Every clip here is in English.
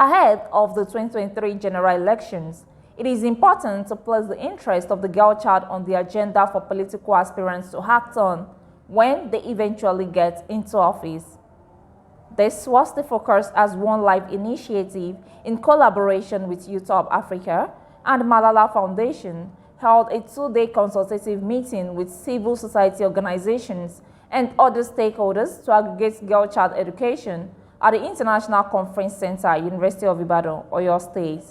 Ahead of the 2023 general elections, it is important to place the interest of the girl child on the agenda for political aspirants to act on when they eventually get into office. This was the focus as One Life initiative in collaboration with Youth of Africa and Malala Foundation held a two-day consultative meeting with civil society organizations and other stakeholders to aggregate girl child education at the International Conference Center, University of Ibadan, Oyo State.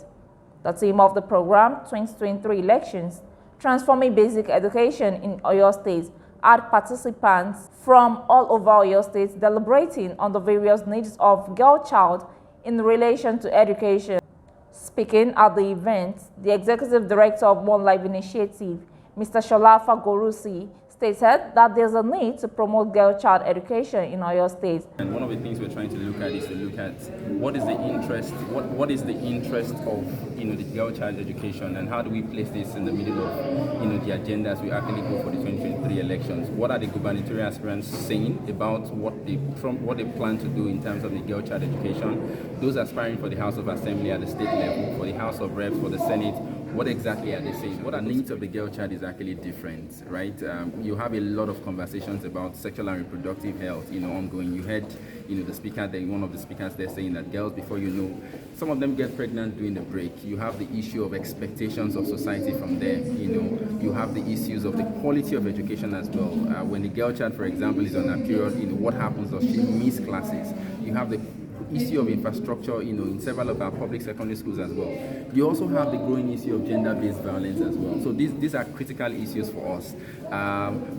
The theme of the program, 2023 Elections, Transforming Basic Education in Oyo State, had participants from all over Oyo State deliberating on the various needs of girl child in relation to education. Speaking at the event, the Executive Director of One Life Initiative, Mr. Shola Fagorusi, stated that there's a need to promote girl child education in Oyo State. And one of the things we're trying to look at is to look at what is the interest, what is the interest of the girl child education, and how do we place this in the middle of the agenda as we actually go for the 2023 elections. What are the gubernatorial aspirants saying about what they plan to do in terms of the girl child education? Those aspiring for the House of Assembly at the state level, for the House of Reps, for the Senate, what exactly are they saying? What are the needs of the girl child is actually different, right? You have a lot of conversations about sexual and reproductive health, ongoing. You heard, the speaker there, one of the speakers there saying that girls, before you know, some of them get pregnant during the break. You have the issue of expectations of society from them. You have the issues of the quality of education as well. When the girl child, for example, is on a period, what happens? Does she miss classes? You have the issue of infrastructure, in several of our public secondary schools as well. You also have the growing issue of gender-based violence as well. So these are critical issues for us.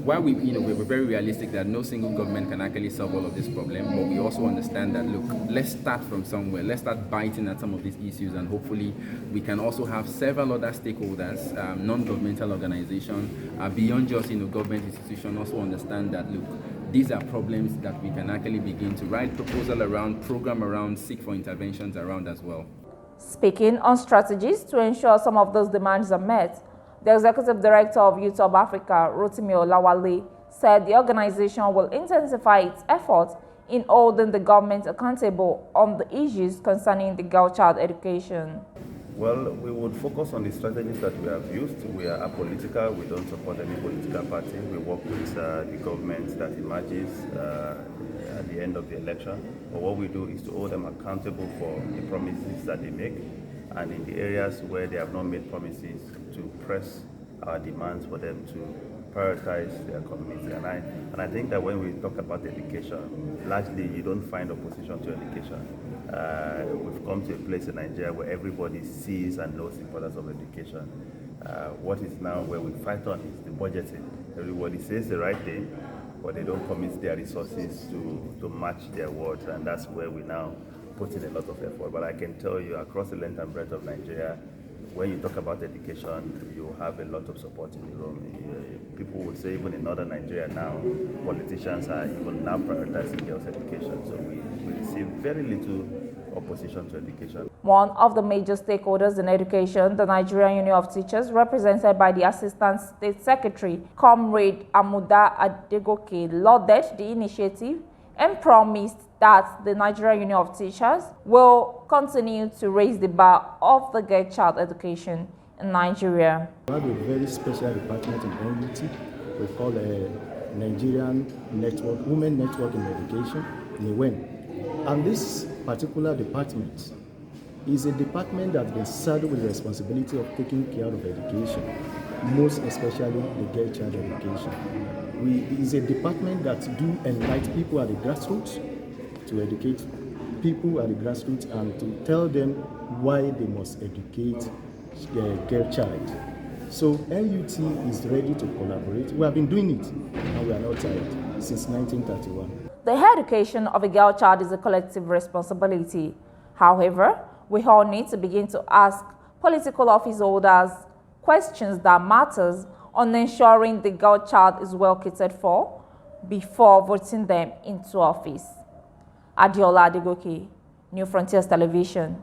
While we're very realistic that no single government can actually solve all of this problem, but we also understand that, look, let's start from somewhere. Let's start biting at some of these issues, and hopefully we can also have several other stakeholders, non-governmental organizations, beyond just government institutions, also understand that, look, these are problems that we can actually begin to write proposal around, program around, seek for interventions around as well. Speaking on strategies to ensure some of those demands are met, the Executive Director of Youth of Africa, Rotimi Olawale, said the organization will intensify its efforts in holding the government accountable on the issues concerning the girl child education. Well, we would focus on the strategies that we have used. We are apolitical. We don't support any political party. We work with the government that emerges at the end of the election. But what we do is to hold them accountable for the promises that they make, and in the areas where they have not made promises, to press our demands for them to prioritize their community. And I think that when we talk about education, largely you don't find opposition to education. We've come to a place in Nigeria where everybody sees and knows the importance of education. What is now where we fight on is the budgeting. Everybody says the right thing, but they don't commit their resources to match their words, and that's where we now put in a lot of effort. But I can tell you, across the length and breadth of Nigeria, when you talk about education, you have a lot of support in the room. People would say even in northern Nigeria now, politicians are even now prioritizing girls' education. So we receive very little opposition to education. One of the major stakeholders in education, the Nigerian Union of Teachers, represented by the Assistant State Secretary, Comrade Adeola Adegoke, lauded the initiative and promised that the Nigerian Union of Teachers will continue to raise the bar of the girl child education in Nigeria. We have a very special department in NUT. We call a Nigerian Network, Women Network in Education, NIWEN. And this particular department is a department that's been saddled with the responsibility of taking care of education, most especially the girl child education. It is a department that do enlighten people at the grassroots, to educate people at the grassroots and to tell them why they must educate their girl child. So NUT is ready to collaborate. We have been doing it, and we are not tired, since 1931. The education of a girl child is a collective responsibility. However, we all need to begin to ask political office holders questions that matters on ensuring the girl child is well catered for before voting them into office. Adeola Adegoke, New Frontiers Television.